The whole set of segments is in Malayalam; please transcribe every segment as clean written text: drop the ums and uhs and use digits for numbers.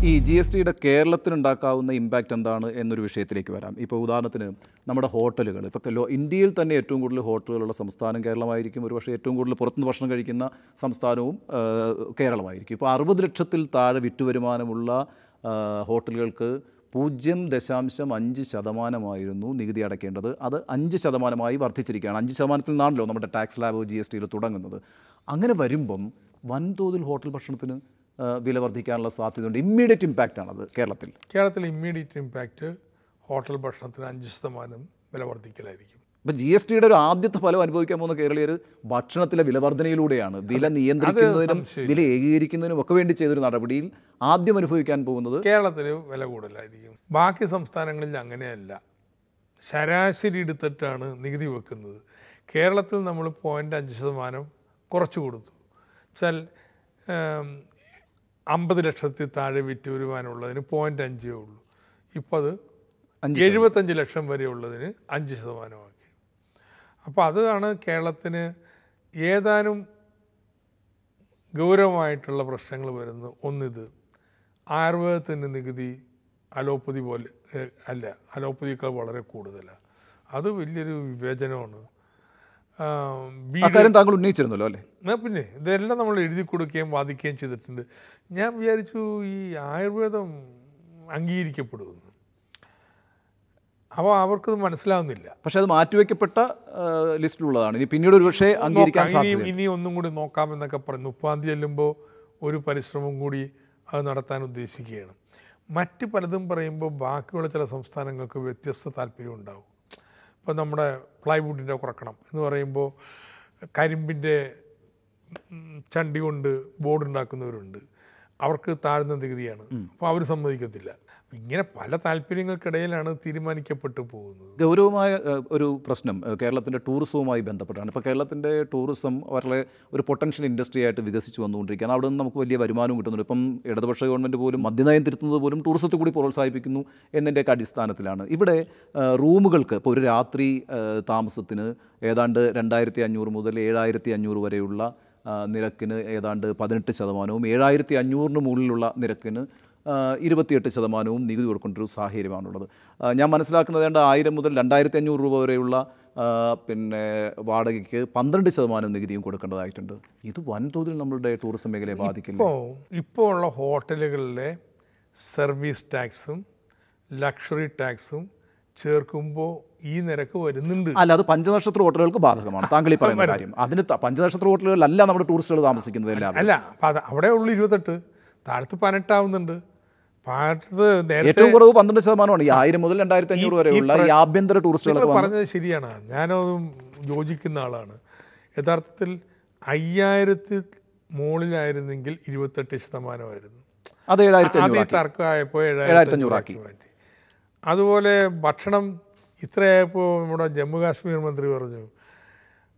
ഈ GSTയുടെ കേരളത്തിനുണ്ടാക്കാവുന്ന ഇമ്പാക്റ്റ് എന്താണ് എന്നൊരു വിഷയത്തിലേക്ക് വരാം. ഇപ്പോൾ ഉദാഹരണത്തിന് നമ്മുടെ ഹോട്ടലുകൾ, ഇപ്പോൾ ഇന്ത്യയിൽ തന്നെ ഏറ്റവും കൂടുതൽ ഹോട്ടലുകളുള്ള സംസ്ഥാനം കേരളമായിരിക്കും. ഒരുപക്ഷെ ഏറ്റവും കൂടുതൽ പുറത്തുനിന്ന് ഭക്ഷണം കഴിക്കുന്ന സംസ്ഥാനവും കേരളമായിരിക്കും. ഇപ്പോൾ 60 ലക്ഷത്തിൽ താഴെ വിറ്റുവരുമാനമുള്ള ഹോട്ടലുകൾക്ക് 0.5% നികുതി അടയ്ക്കേണ്ടത്. അത് 5% വർദ്ധിച്ചിരിക്കുകയാണ്. 5% നിന്നാണല്ലോ നമ്മുടെ ടാക്സ് ലാബ് GSTയിൽ തുടങ്ങുന്നത്. അങ്ങനെ വരുമ്പം വൻതോതിൽ ഹോട്ടൽ ഭക്ഷണത്തിന് വില വർദ്ധിക്കാനുള്ള സാധ്യതയുണ്ട്. ഇമ്മീഡിയറ്റ് ഇമ്പാക്റ്റാണത് കേരളത്തിൽ. ഇമ്മീഡിയറ്റ് ഇമ്പാക്റ്റ് ഹോട്ടൽ ഭക്ഷണത്തിന് 5% വില വർദ്ധിക്കലായിരിക്കും. ഇപ്പം GSTയുടെ ഒരു ആദ്യത്തെ ഫലം അനുഭവിക്കാൻ പോകുന്ന കേരളീയർ ഭക്ഷണത്തിലെ വില വർധനയിലൂടെയാണ്. വില നിയന്ത്രിക്കുന്നതിനും വില ഏകീകരിക്കുന്നതിനും ഒക്കെ വേണ്ടി ചെയ്തൊരു നടപടിയിൽ ആദ്യം അനുഭവിക്കാൻ പോകുന്നത് കേരളത്തിൽ വില കൂടുതലായിരിക്കും. ബാക്കി സംസ്ഥാനങ്ങളിൽ അങ്ങനെയല്ല, ശരാശരി എടുത്തിട്ടാണ് നികുതി വെക്കുന്നത്. കേരളത്തിൽ നമ്മൾ 0.5% കുറച്ച് കൊടുത്തു വെച്ചാൽ 50 ലക്ഷത്തിൽ താഴെ വിറ്റ് വരുമാനമുള്ളതിന് 0.5 ഉള്ളൂ. ഇപ്പോൾ അത് 75 ലക്ഷം വരെ ഉള്ളതിന് 5% ആക്കി. അപ്പോൾ അതാണ് കേരളത്തിന് ഏതാനും ഗൗരവമായിട്ടുള്ള പ്രശ്നങ്ങൾ വരുന്നത്. ഒന്നിത് ആയുർവേദത്തിൻ്റെ നികുതി അലോപ്പതി പോലെ അല്ല, അലോപ്പതിയേക്കാൾ വളരെ കൂടുതലാണ്. അത് വലിയൊരു വിവേചനമാണ്. താങ്കൾ ഉന്നയിച്ചിരുന്നല്ലോ അല്ലേ? പിന്നെ ഇതെല്ലാം നമ്മൾ എഴുതി കൊടുക്കുകയും വാദിക്കുകയും ചെയ്തിട്ടുണ്ട്. ഞാൻ വിചാരിച്ചു ഈ ആയുർവേദം അംഗീകരിക്കപ്പെടുമെന്ന്. അപ്പോൾ അവർക്കത് മനസ്സിലാവുന്നില്ല. പക്ഷെ അത് മാറ്റിവെക്കപ്പെട്ട ലിസ്റ്റിലുള്ളതാണ്. ഇനി പിന്നീട് ഒരു പക്ഷേ അംഗീകരിക്കാൻ ഇനി ഒന്നും കൂടി നോക്കാമെന്നൊക്കെ പറഞ്ഞു. 30 ചെല്ലുമ്പോൾ ഒരു പരിശ്രമം കൂടി അത് നടത്താൻ ഉദ്ദേശിക്കുകയാണ്. മറ്റ് പലതും പറയുമ്പോൾ ബാക്കിയുള്ള ചില സംസ്ഥാനങ്ങൾക്ക് വ്യത്യസ്ത താല്പര്യം ഉണ്ടാവും. ഇപ്പോൾ നമ്മുടെ പ്ലൈവുഡിൻ്റെ കുറക്കണം എന്ന് പറയുമ്പോൾ കരിമ്പിൻ്റെ ചണ്ടി കൊണ്ട് ബോർഡ് ഉണ്ടാക്കുന്നവരുണ്ട്, അവർക്ക് താഴ്ന്ന നികുതിയാണ്. അപ്പോൾ അവർ സമ്മതിക്കത്തില്ല. ഇങ്ങനെ പല താല്പര്യങ്ങൾക്കിടയിലാണ് തീരുമാനിക്കപ്പെട്ടു പോകുന്നത്. ഗൗരവമായ ഒരു പ്രശ്നം കേരളത്തിൻ്റെ ടൂറിസവുമായി ബന്ധപ്പെട്ടാണ്. ഇപ്പോൾ കേരളത്തിൻ്റെ ടൂറിസം വളരെ ഒരു പൊട്ടൻഷ്യൽ ഇൻഡസ്ട്രി ആയിട്ട് വികസിച്ച് വന്നുകൊണ്ടിരിക്കുകയാണ്. അവിടെ നിന്ന് നമുക്ക് വലിയ വരുമാനവും കിട്ടുന്നുണ്ട്. ഇപ്പം ഇടതുപക്ഷ ഗവൺമെൻറ് പോലും മദ്യനയം തിരുത്തുന്നത് പോലും ടൂറിസത്തെ കൂടി പ്രോത്സാഹിപ്പിക്കുന്നു എന്നതിൻ്റെയൊക്കെ അടിസ്ഥാനത്തിലാണ്. ഇവിടെ റൂമുകൾക്ക് ഇപ്പോൾ ഒരു രാത്രി താമസത്തിന് ഏതാണ്ട് 2500 മുതൽ 7500 വരെയുള്ള നിരക്കിന് ഏതാണ്ട് 18%, 7500 മുകളിലുള്ള നിരക്കിന് 28% നികുതി കൊടുക്കേണ്ട ഒരു സാഹചര്യമാണുള്ളത്. ഞാൻ മനസ്സിലാക്കുന്നത് ഏതാണ്ട് 1000 മുതൽ 2500 രൂപ വരെയുള്ള പിന്നെ വാടകയ്ക്ക് 12% നികുതിയും കൊടുക്കേണ്ടതായിട്ടുണ്ട്. ഇത് വൻതോതിൽ നമ്മളുടെ ടൂറിസം മേഖലയെ ബാധിക്കില്ല. ഇപ്പോൾ ഉള്ള ഹോട്ടലുകളിലെ സർവീസ് ടാക്സും ലക്ഷറി ടാക്സും ചേർക്കുമ്പോൾ ഈ നിരക്ക് വരുന്നുണ്ട്. അല്ല, അത് പഞ്ചനക്ഷത്ര ഹോട്ടലുകൾക്ക് ബാധകമാണ്. താങ്കൾ ഈ പറയുന്ന കാര്യം. അതിന് പഞ്ചനക്ഷത്ര ഹോട്ടലുകളിലല്ല നമ്മുടെ ടൂറിസ്റ്റുകൾ താമസിക്കുന്നത്. അല്ല, അവിടെ ഉള്ളു 28, താഴത്ത് 18 ആവുന്നുണ്ട്. ഏറ്റവും കുറവ് 12%. 1000 മുതൽ 2500 വരെയുള്ള ഈ ആഭ്യന്തര ടൂറിസ്റ്റുകളൊക്കെ പറഞ്ഞത് ശരിയാണ്. ഞാനതും യോജിക്കുന്ന ആളാണ്. യഥാർത്ഥത്തിൽ 5000 മുകളിലായിരുന്നെങ്കിൽ 28%. അത് 7500 തർക്കമായപ്പോൾ 7500 ആക്കി മാറ്റി. അതുപോലെ ഭക്ഷണം ഇത്രയായപ്പോൾ നമ്മുടെ ജമ്മു കാശ്മീർ മന്ത്രി പറഞ്ഞു,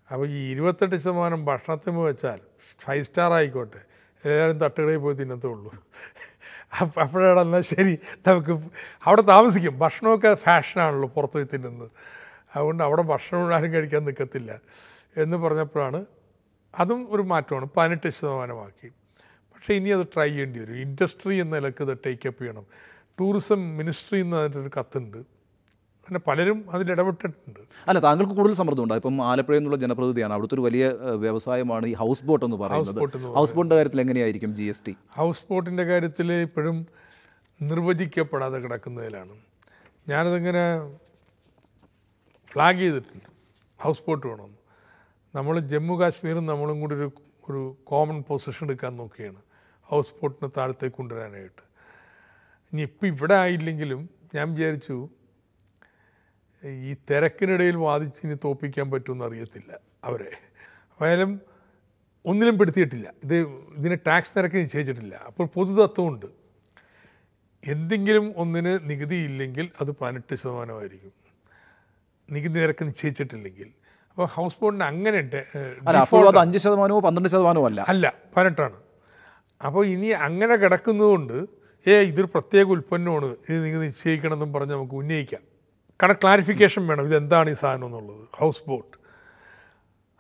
അപ്പോൾ ഈ 28% ഭക്ഷണത്തിന് വെച്ചാൽ 5 സ്റ്റാർ ആയിക്കോട്ടെ, എല്ലാവരും തട്ടുകടയിൽ പോയി തിന്നത്തുള്ളൂ. അപ്പോഴാണ് എന്നാൽ ശരി, നമുക്ക് അവിടെ താമസിക്കും. ഭക്ഷണമൊക്കെ ഫാഷനാണല്ലോ പുറത്ത് പോയി തിന്നുന്നത്, അതുകൊണ്ട് അവിടെ ഭക്ഷണം ആരും കഴിക്കാൻ നിൽക്കത്തില്ല എന്ന് പറഞ്ഞപ്പോഴാണ് അതും ഒരു മാറ്റമാണ്. 18% ആക്കി. പക്ഷേ ഇനി അത് ട്രൈ ചെയ്യേണ്ടി വരും. ഇൻഡസ്ട്രി എന്ന നിലക്ക് ഇത് ടേക്കപ്പ് ചെയ്യണം. ടൂറിസം മിനിസ്ട്രി എന്ന് അതിൻ്റെ കത്തുണ്ട്. അങ്ങനെ പലരും അതിൽ ഇടപെട്ടിട്ടുണ്ട്. അല്ല, താങ്കൾക്ക് കൂടുതൽ സമ്മർദ്ദമുണ്ട്. ഇപ്പം ആലപ്പുഴയിൽ നിന്നുള്ള ജനപ്രതിനിധിയാണ്. അവിടുത്തെ ഒരു വലിയ വ്യവസായമാണ് ഈ ഹൗസ് ബോട്ട് എന്ന് പറയുന്നത്. ഹൗസ് ബോട്ടിൻ്റെ കാര്യത്തിൽ എങ്ങനെയായിരിക്കും GST? ഹൗസ് ബോട്ടിൻ്റെ കാര്യത്തിൽ ഇപ്പോഴും നിർവചിക്കപ്പെടാതെ കിടക്കുന്നതിലാണ്. ഞാനതിങ്ങനെ ഫ്ലാഗ് ചെയ്തിട്ടുണ്ട്, ഹൗസ് ബോട്ട് വേണമെന്ന്. നമ്മൾ ജമ്മു കാശ്മീരും നമ്മളും കൂടി ഒരു കോമൺ പൊസിഷൻ എടുക്കാൻ നോക്കുകയാണ് ഹൗസ് ബോട്ടിന് താഴത്തേക്ക് കൊണ്ടുവരാനായിട്ട്. ഇനി ഇപ്പം ഇവിടെ ആയില്ലെങ്കിലും ഞാൻ വിചാരിച്ചു ഈ തിരക്കിനിടയിൽ വാദിച്ച് ഇനി തോൽപ്പിക്കാൻ പറ്റുമെന്ന് അറിയത്തില്ല അവരെ. ആയാലും ഒന്നിനും പെടുത്തിയിട്ടില്ല. ഇതിന് ടാക്സ് നിരക്ക് നിശ്ചയിച്ചിട്ടില്ല. അപ്പോൾ പൊതുതത്വമുണ്ട്, എന്തെങ്കിലും ഒന്നിന് നികുതി ഇല്ലെങ്കിൽ അത് 18% നികുതി നിരക്ക് നിശ്ചയിച്ചിട്ടില്ലെങ്കിൽ. അപ്പോൾ ഹൗസ് ബോട്ടിന് അങ്ങനെ 5%, 12% അല്ല, 18. അപ്പോൾ ഇനി അങ്ങനെ കിടക്കുന്നതുകൊണ്ട് ഇതൊരു പ്രത്യേക ഉൽപ്പന്നമാണ്, ഇത് നികുതി നിശ്ചയിക്കണമെന്നും പറഞ്ഞ് നമുക്ക് ഉന്നയിക്കാം. കാരണം ക്ലാരിഫിക്കേഷൻ വേണം, ഇതെന്താണ് ഈ സാധനം എന്നുള്ളത്, ഹൗസ് ബോട്ട്.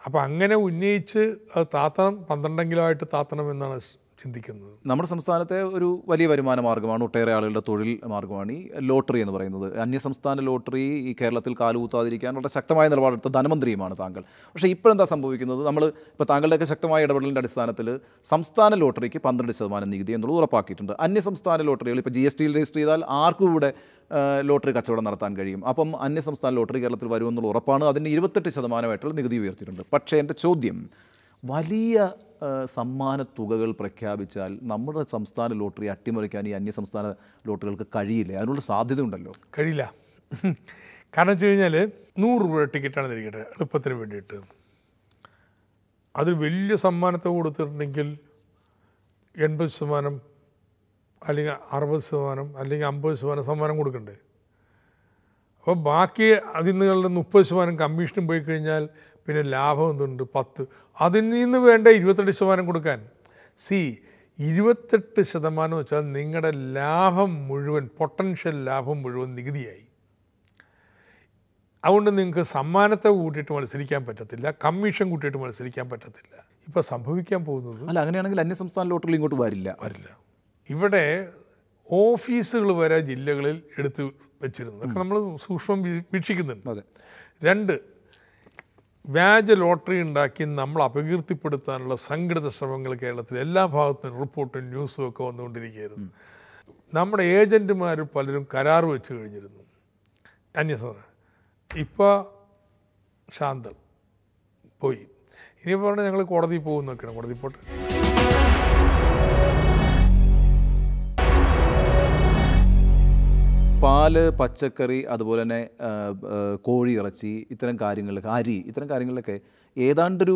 അപ്പോൾ അങ്ങനെ ഉന്നയിച്ച് അത് താത്തണം, 12 കിലോ ആയിട്ട് താത്തണം എന്നാണ് ചിന്തിക്കുന്നത്. നമ്മുടെ സംസ്ഥാനത്തെ ഒരു വലിയ വരുമാന മാർഗ്ഗമാണ്, ഒട്ടേറെ ആളുകളുടെ തൊഴിൽ മാർഗ്ഗമാണ് ഈ ലോട്ടറി എന്ന് പറയുന്നത്. അന്യസംസ്ഥാന ലോട്ടറി ഈ കേരളത്തിൽ കാലുകുത്താതിരിക്കാൻ വളരെ ശക്തമായ നിലപാടെടുത്ത ധനമന്ത്രിയുമാണ് താങ്കൾ. പക്ഷേ ഇപ്പോഴെന്താ സംഭവിക്കുന്നത്? ഇപ്പോൾ താങ്കളുടെയൊക്കെ ശക്തമായ ഇടപെടലിൻ്റെ അടിസ്ഥാനത്തിൽ സംസ്ഥാന ലോട്ടറിക്ക് 12% നികുതി എന്നുള്ളത് ഉറപ്പാക്കിയിട്ടുണ്ട്. അന്യസംസ്ഥാന ലോട്ടറികൾ ഇപ്പോൾ GST രജിസ്റ്റർ ചെയ്താൽ ആർക്കും ഇവിടെ ലോട്ടറി കച്ചവടം നടത്താൻ കഴിയും. അപ്പം അന്യസംസ്ഥാന ലോട്ടറി കേരളത്തിൽ വരുമെന്നുള്ള ഉറപ്പാണ്. അതിന് 28% നികുതി ഉയർത്തിയിട്ടുണ്ട്. പക്ഷേ എൻ്റെ ചോദ്യം, വലിയ സമ്മാന തുകകൾ പ്രഖ്യാപിച്ചാൽ നമ്മുടെ സംസ്ഥാന ലോട്ടറി അട്ടിമറിക്കാൻ ഈ അന്യസംസ്ഥാന ലോട്ടറികൾക്ക് കഴിയില്ലേ? അതിനുള്ള സാധ്യതയുണ്ടല്ലോ. കഴിയില്ല. കാരണം വെച്ച് കഴിഞ്ഞാൽ 100 രൂപ ടിക്കറ്റാണ് ഇരിക്കട്ടെ, എളുപ്പത്തിന് വേണ്ടിയിട്ട് അത് വലിയ സമ്മാനത്തെ കൊടുത്തിട്ടുണ്ടെങ്കിൽ 80% അല്ലെങ്കിൽ 60% അല്ലെങ്കിൽ 50% സമ്മാനം കൊടുക്കണ്ടേ? അപ്പോൾ ബാക്കി അതിൽ നിന്നുള്ള 30% കമ്മീഷനും പോയി കഴിഞ്ഞാൽ പിന്നെ ലാഭം എന്തുണ്ട്? 10. അതിൽ നിന്ന് വേണ്ട 28% കൊടുക്കാൻ. 28% വെച്ചാൽ നിങ്ങളുടെ ലാഭം മുഴുവൻ, പൊട്ടൻഷ്യൽ ലാഭം മുഴുവൻ നികുതിയായി. അതുകൊണ്ട് നിങ്ങൾക്ക് സമ്മാനത്തെ കൂട്ടിയിട്ട് മത്സരിക്കാൻ പറ്റത്തില്ല, കമ്മീഷൻ കൂട്ടിയിട്ട് മത്സരിക്കാൻ പറ്റത്തില്ല. ഇപ്പോൾ സംഭവിക്കാൻ പോകുന്നത് അല്ല, അങ്ങനെയാണെങ്കിൽ അന്യസംസ്ഥാന ലോട്ടറികൾ ഇങ്ങോട്ട് വരില്ല. ഇവിടെ ഓഫീസുകൾ വരെ ജില്ലകളിൽ എടുത്ത് വെച്ചിരുന്നു. നമ്മൾ സൂക്ഷ്മം വീക്ഷിക്കുന്നുണ്ട്. അതെ. 2, വ്യാജ ലോട്ടറി ഉണ്ടാക്കി നമ്മൾ അപകീർത്തിപ്പെടുത്താനുള്ള സംഘടിത ശ്രമങ്ങൾ കേരളത്തിൽ എല്ലാ ഭാഗത്തും റിപ്പോർട്ടും ന്യൂസും ഒക്കെ വന്നുകൊണ്ടിരിക്കുകയായിരുന്നു. നമ്മുടെ ഏജൻറ്റുമാർ പലരും കരാർ വെച്ച് കഴിഞ്ഞിരുന്നു അന്യസംസ്ഥാന. ഇപ്പോൾ ശാന്തം പോയി. ഇനിയിപ്പോൾ പറഞ്ഞാൽ ഞങ്ങൾ കോടതിയിൽ പോകുന്നൊക്കെയാണ്. കോടതി പോട്ടെ. പാല്, പച്ചക്കറി, അതുപോലെ തന്നെ കോഴി ഇറച്ചി, ഇത്തരം കാര്യങ്ങളിലൊക്കെ, അരി, ഇത്തരം കാര്യങ്ങളിലൊക്കെ ഏതാണ്ടൊരു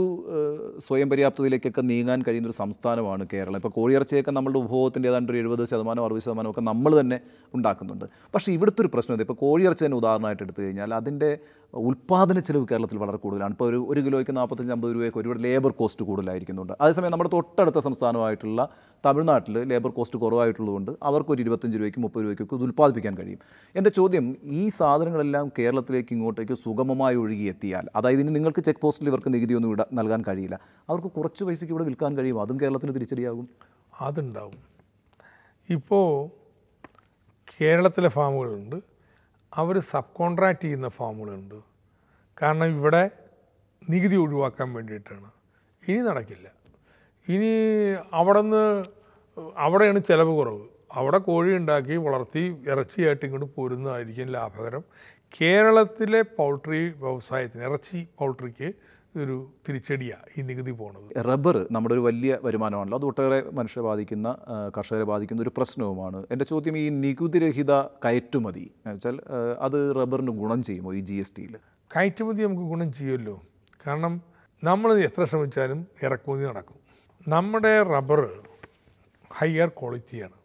സ്വയം പര്യാപ്തതയിലേക്കൊക്കെ നീങ്ങാൻ കഴിയുന്നൊരു സംസ്ഥാനമാണ് കേരളം. ഇപ്പോൾ കോഴിയിറച്ചിയൊക്കെ നമ്മളുടെ ഉപഭോഗത്തിൻ്റെ ഏതാണ്ടൊരു 70% 60% ഒക്കെ നമ്മൾ തന്നെ ഉണ്ടാക്കുന്നുണ്ട്. പക്ഷേ ഇവിടുത്തെ ഒരു പ്രശ്നം, ഇപ്പോൾ കോഴിയിറച്ചി തന്നെ ഉദാഹരണമായിട്ട് എടുത്തു കഴിഞ്ഞാൽ അതിൻ്റെ ഉൽപ്പാദന ചെലവ് കേരളത്തിൽ വളരെ കൂടുതലാണ്. ഇപ്പോൾ ഒരു കിലോയ്ക്ക് 45-50 രൂപയൊക്കെ ഒരുപാട് ലേബർ കോസ്റ്റ് കൂടുതലായിരിക്കുന്നുണ്ട്. അതേസമയം നമ്മുടെ തൊട്ടടുത്ത സംസ്ഥാനമായിട്ടുള്ള തമിഴ്നാട്ടിൽ ലേബർ കോസ്റ്റ് കുറവായിട്ടുള്ളതുകൊണ്ട് അവർക്കൊരു 25 രൂപയ്ക്ക് 30 രൂപയ്ക്കൊക്കെ ഇത് ഉൽപ്പാദിപ്പിക്കാൻ കഴിയും. എൻ്റെ ചോദ്യം, ഈ സാധനങ്ങളെല്ലാം കേരളത്തിലേക്ക് ഇങ്ങോട്ടേക്ക് സുഗമമായി ഒഴുകിയെത്തിയാൽ, അതായത് ഇനി നിങ്ങൾക്ക് ചെക്ക് പോസ്റ്റിൽ ഇവർക്ക് നികുതിയൊന്നും നൽകാൻ കഴിയില്ല, അവർക്ക് കുറച്ച് പൈസയ്ക്ക് ഇവിടെ വിൽക്കാൻ കഴിയും, അതും കേരളത്തിന് തിരിച്ചടിയാകും. അതുണ്ടാവും. ഇപ്പോൾ കേരളത്തിലെ ഫാമുകളുണ്ട്, അവർ സബ് കോൺട്രാക്റ്റ് ചെയ്യുന്ന ഫാമുകളുണ്ട്. കാരണം ഇവിടെ നികുതി ഒഴിവാക്കാൻ വേണ്ടിയിട്ടാണ്. ഇനി നടക്കില്ല. ഇനി അവിടെയാണ് ചിലവ് കുറവ്. അവിടെ കോഴി ഉണ്ടാക്കി വളർത്തി ഇറച്ചിയായിട്ട് ഇങ്ങോട്ട് പോരുന്നതായിരിക്കും ലാഭകരം. കേരളത്തിലെ പൗൾട്രി വ്യവസായത്തിന്, ഇറച്ചി പൗൾട്രിക്ക് ഒരു തിരിച്ചടിയാണ് ഈ നികുതി പോകുന്നത്. റബ്ബർ നമ്മുടെ ഒരു വലിയ വരുമാനമാണല്ലോ, അത് ഒട്ടേറെ മനുഷ്യരെ ബാധിക്കുന്ന, കർഷകരെ ബാധിക്കുന്ന ഒരു പ്രശ്നവുമാണ്. എൻ്റെ ചോദ്യം, ഈ നികുതിരഹിത കയറ്റുമതി വെച്ചാൽ അത് റബ്ബറിന് ഗുണം ചെയ്യുമോ ഈ GSTയിൽ? കയറ്റുമതി നമുക്ക് ഗുണം ചെയ്യുമല്ലോ. കാരണം നമ്മൾ എത്ര ശ്രമിച്ചാലും ഇറക്കുമതി നടക്കും. നമ്മുടെ റബ്ബർ ഹയർ ക്വാളിറ്റിയാണ്.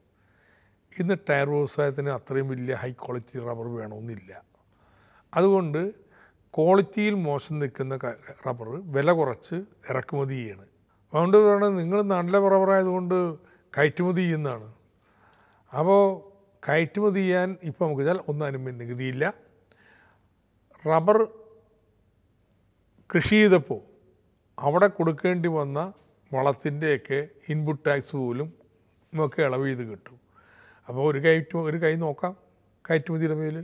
ഇന്ന് ടയർ വ്യവസായത്തിന് അത്രയും വലിയ ഹൈ ക്വാളിറ്റി റബ്ബർ വേണമെന്നില്ല. അതുകൊണ്ട് ക്വാളിറ്റിയിൽ മോശം നിൽക്കുന്ന റബ്ബർ വില കുറച്ച് ഇറക്കുമതി ചെയ്യണം. അതുകൊണ്ട് പറയുന്നത് നിങ്ങൾ നല്ല റബ്ബറായതുകൊണ്ട് കയറ്റുമതി ചെയ്യുന്നതാണ്. അപ്പോൾ കയറ്റുമതി ചെയ്യാൻ ഇപ്പോൾ നമുക്ക് വെച്ചാൽ ഒന്നും നികുതിയില്ല. റബ്ബർ കൃഷി ചെയ്തപ്പോൾ അവിടെ കൊടുക്കേണ്ടി വന്ന വളത്തിൻ്റെയൊക്കെ ഇൻപുട്ട് ടാക്സ് പോലും നമുക്ക് ഇളവ് ചെയ്ത് കിട്ടും. അപ്പോൾ ഒരു കൈ നോക്കാം കയറ്റുമതിയുടെ മേൽ.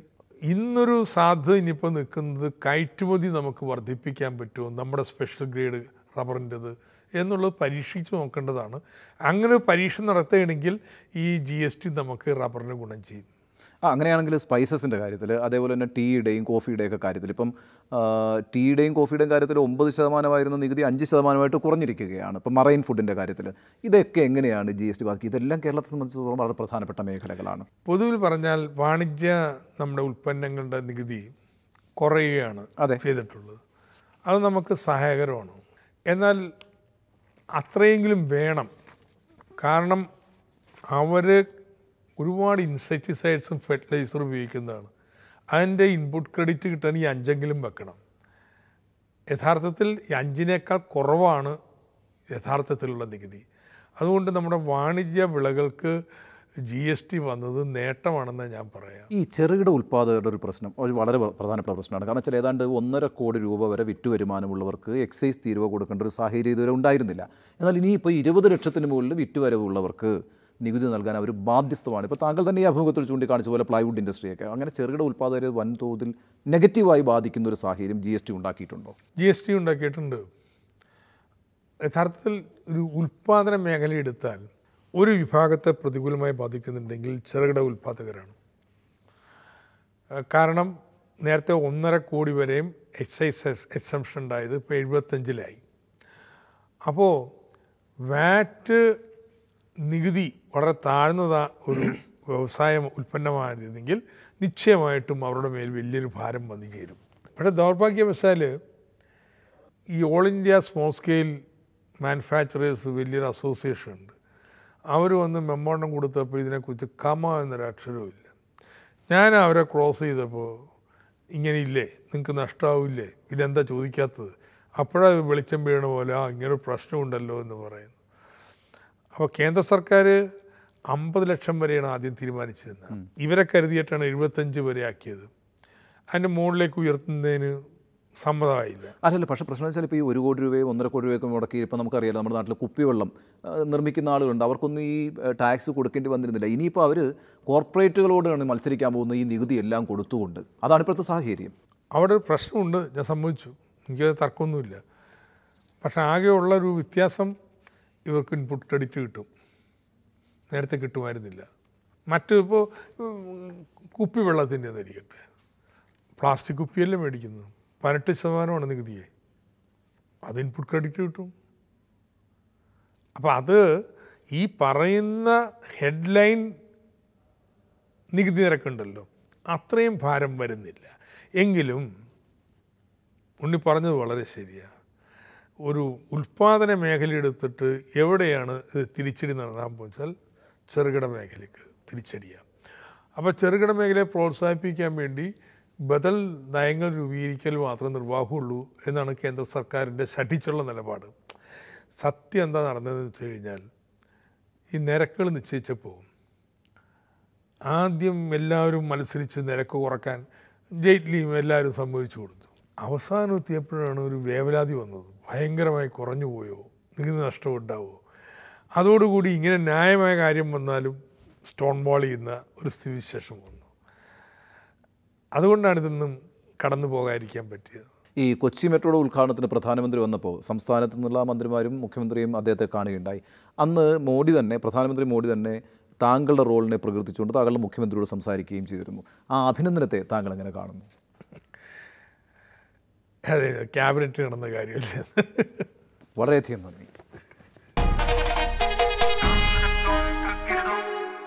ഇന്നൊരു സാധ്യത ഇനിയിപ്പോൾ നിൽക്കുന്നത് കയറ്റുമതി നമുക്ക് വർദ്ധിപ്പിക്കാൻ പറ്റുമോ നമ്മുടെ സ്പെഷ്യൽ ഗ്രേഡ് റബ്ബറിൻ്റെത് എന്നുള്ളത് പരീക്ഷിച്ച് നോക്കേണ്ടതാണ്. അങ്ങനെ പരീക്ഷ നടത്തുകയാണെങ്കിൽ ഈ GST നമുക്ക് റബ്ബറിന് ഗുണം ചെയ്യും. അങ്ങനെയാണെങ്കിൽ സ്പൈസസിൻ്റെ കാര്യത്തിൽ, അതേപോലെ തന്നെ ടീയുടെയും കോഫിയുടെയൊക്കെ കാര്യത്തിൽ, ഇപ്പം ടീയുടെയും കോഫിയുടെയും കാര്യത്തിൽ 9% നികുതി 5% കുറഞ്ഞിരിക്കുകയാണ്. ഇപ്പം മറൈൻ ഫുഡിൻ്റെ കാര്യത്തിൽ ഇതൊക്കെ എങ്ങനെയാണ് GST ബാധിക്കുക? ഇതെല്ലാം കേരളത്തെ സംബന്ധിച്ചിടത്തോളം വളരെ പ്രധാനപ്പെട്ട മേഖലകളാണ്. പൊതുവിൽ പറഞ്ഞാൽ നമ്മുടെ ഉൽപ്പന്നങ്ങളുടെ നികുതി കുറയുകയാണ് ചെയ്തിട്ടുള്ളത്. അത് നമുക്ക് സഹായകരമാണ്. എന്നാൽ അത്രയെങ്കിലും വേണം. കാരണം അവർ ഒരുപാട് ഇൻസെക്ടിസൈഡ്സും ഫെർട്ടിലൈസറും ഉപയോഗിക്കുന്നതാണ്. അതിൻ്റെ ഇൻപുട്ട് ക്രെഡിറ്റ് കിട്ടാൻ ഈ 5 വെക്കണം. യഥാർത്ഥത്തിൽ ഈ 5 കുറവാണ് യഥാർത്ഥത്തിലുള്ള നികുതി. അതുകൊണ്ട് നമ്മുടെ വാണിജ്യ വിളകൾക്ക് GST വന്നത് നേട്ടമാണെന്ന് ഞാൻ പറയാം. ഈ ചെറുകിട ഉൽപ്പാദകരുടെ ഒരു പ്രശ്നം ഒരു വളരെ പ്രധാനപ്പെട്ട പ്രശ്നമാണ്. കാരണം വെച്ചാൽ ഏതാണ്ട് 1.5 കോടി രൂപ വരെ വിറ്റ് വരുമാനമുള്ളവർക്ക് എക്സൈസ് തീരുവ കൊടുക്കേണ്ട ഒരു സാഹചര്യം ഇതുവരെ ഉണ്ടായിരുന്നില്ല. എന്നാൽ ഇനിയിപ്പോൾ 20 ലക്ഷത്തിന് മുകളിൽ വിറ്റ് വരവുള്ളവർക്ക് നികുതി നൽകാൻ അവർ ബാധ്യസ്ഥമാണ്. ഇപ്പോൾ താങ്കൾ തന്നെ ഈ അഭിമുഖത്തിൽ ചൂണ്ടിക്കാണിച്ച പോലെ പ്ലൈവുഡ് ഇൻഡസ്ട്രിയൊക്കെ അങ്ങനെ ചെറുകിട ഉൽപ്പാദകരെ വൻതോതിൽ നെഗറ്റീവായി ബാധിക്കുന്ന ഒരു സാഹചര്യം GST ഉണ്ടാക്കിയിട്ടുണ്ടോ? GST ഉണ്ടാക്കിയിട്ടുണ്ട്. യഥാർത്ഥത്തിൽ ഒരു ഉൽപ്പാദന മേഖല എടുത്താൽ ഒരു വിഭാഗത്തെ പ്രതികൂലമായി ബാധിക്കുന്നുണ്ടെങ്കിൽ ചെറുകിട ഉൽപ്പാദകരാണ്. കാരണം നേരത്തെ 1.5 കോടി വരെയും എക്സൈസ് എക്സംഷൻ ഉണ്ടായത് ഇപ്പോൾ 75-ലായി. അപ്പോൾ വാറ്റ് നികുതി വളരെ താഴ്ന്നതാ ഒരു വ്യവസായ ഉൽപ്പന്നമായിരുന്നെങ്കിൽ നിശ്ചയമായിട്ടും അവരുടെ മേൽ വലിയൊരു ഭാരം വന്നു ചേരും. പക്ഷേ ദൗർഭാഗ്യവശാൽ ഈ all India small scale manufacturers വലിയൊരു അസോസിയേഷൻ ഉണ്ട്. അവർ വന്ന് മെമ്മോണ്ടം കൊടുത്തപ്പോൾ ഇതിനെക്കുറിച്ച് എന്നൊരു അക്ഷരവും ഇല്ല. ഞാൻ അവരെ ക്രോസ് ചെയ്തപ്പോൾ ഇങ്ങനെ ഇല്ലേ, നിങ്ങൾക്ക് നഷ്ടമാവില്ലേ, പിന്നെ എന്താ ചോദിക്കാത്തത്, അപ്പോഴത് വെളിച്ചം വീണ പോലെ ഇങ്ങനൊരു പ്രശ്നമുണ്ടല്ലോ എന്ന് പറയുന്നു. അപ്പോൾ കേന്ദ്ര സർക്കാർ 50 ലക്ഷം വരെയാണ് ആദ്യം തീരുമാനിച്ചിരുന്നത്. ഇവരെ കരുതിയിട്ടാണ് 75 വരെ ആക്കിയത്. അതിൻ്റെ മുകളിലേക്ക് ഉയർത്തുന്നതിന് സമ്മതമായില്ല. അല്ലല്ല, പക്ഷേ പ്രശ്നം വെച്ചാൽ ഇപ്പോൾ ഈ 1 കോടി രൂപയും 1.5 കോടി രൂപയൊക്കെ മുടക്കി ഇപ്പോൾ നമുക്കറിയാലോ നമ്മുടെ നാട്ടിൽ കുപ്പിവെള്ളം നിർമ്മിക്കുന്ന ആളുകളുണ്ട്. അവർക്കൊന്നും ഈ ടാക്സ് കൊടുക്കേണ്ടി വന്നിരുന്നില്ല. ഇനിയിപ്പോൾ അവർ കോർപ്പറേറ്റുകളോടാണ് മത്സരിക്കാൻ പോകുന്നത് ഈ നികുതി എല്ലാം കൊടുത്തുകൊണ്ട്. അതാണ് ഇപ്പോഴത്തെ സാഹചര്യം. അവിടെ ഒരു പ്രശ്നമുണ്ട്, ഞാൻ സമ്മതിച്ചു, എനിക്കത് തർക്കമൊന്നുമില്ല. പക്ഷേ ആകെയുള്ളൊരു വ്യത്യാസം ഇവർക്ക് ഇൻപുട്ട് ക്രെഡിറ്റ് കിട്ടും, നേരത്തെ കിട്ടുമായിരുന്നില്ല. ഇപ്പോൾ കുപ്പിവെള്ളത്തിൻ്റെ എന്നിരിക്കട്ടെ, പ്ലാസ്റ്റിക് കുപ്പിയെല്ലാം മേടിക്കുന്നത് 18% നികുതിയെ, അത് ഇൻപുട്ട് ക്രെഡിറ്റ് കിട്ടും. അപ്പോൾ അത് ഈ പറയുന്ന ഹെഡ്ലൈൻ നികുതി നിരക്കുണ്ടല്ലോ അത്രയും ഭാരം വരുന്നില്ല. എങ്കിലും ഉണ്ണി പറഞ്ഞത് വളരെ ശരിയാണ്. ഒരു ഉൽപ്പാദന മേഖല എടുത്തിട്ട് എവിടെയാണ് തിരിച്ചടി നടത്താൻ പോച്ചാൽ ചെറുകിട മേഖലയ്ക്ക് തിരിച്ചടിയാണ്. അപ്പോൾ ചെറുകിട മേഖലയെ പ്രോത്സാഹിപ്പിക്കാൻ വേണ്ടി ബദൽ നയങ്ങൾ രൂപീകരിക്കൽ മാത്രമേ നിർവാഹമുള്ളൂ എന്നാണ് കേന്ദ്ര സർക്കാരിൻ്റെ ശഠിച്ചുള്ള നിലപാട്. സത്യം എന്താ നടന്നതെന്ന് വെച്ച് കഴിഞ്ഞാൽ ഈ നിരക്കുകൾ നിശ്ചയിച്ചപ്പോൾ ആദ്യം എല്ലാവരും മത്സരിച്ച് നിരക്ക് കുറക്കാൻ ജെയ്റ്റ്ലിയും എല്ലാവരും സമ്മതിച്ചു കൊടുത്തു. അവസാനം എത്തിയപ്പോഴാണ് ഒരു വേവലാതി വന്നത്, ഭയങ്കരമായി കുറഞ്ഞു പോയോ, നികുതി നഷ്ടമുണ്ടാവോ. അതോടുകൂടി ഇങ്ങനെ ന്യായമായ കാര്യം വന്നാലും സ്റ്റോൺ വാൾ ചെയ്യുന്ന ഒരു സ്ഥിതിവിശേഷം വന്നു. അതുകൊണ്ടാണ് ഇതൊന്നും കടന്നു പോകാതിരിക്കാൻ പറ്റിയത്. ഈ കൊച്ചി മെട്രോയുടെ ഉദ്ഘാടനത്തിന് പ്രധാനമന്ത്രി വന്നപ്പോൾ സംസ്ഥാനത്തു നിന്നുള്ള മന്ത്രിമാരും മുഖ്യമന്ത്രിയും അദ്ദേഹത്തെ കാണുകയുണ്ടായി. അന്ന് പ്രധാനമന്ത്രി മോഡി തന്നെ താങ്കളുടെ റോളിനെ പ്രകീർത്തിച്ചുകൊണ്ട് താങ്കളുടെ മുഖ്യമന്ത്രിയോട് സംസാരിക്കുകയും ചെയ്തിരുന്നു. ആ അഭിനന്ദനത്തെ താങ്കൾ എങ്ങനെ കാണുന്നു? അതെ, ക്യാബിനറ്റ് നടന്ന കാര്യമല്ലേ. വളരെയധികം നന്ദി.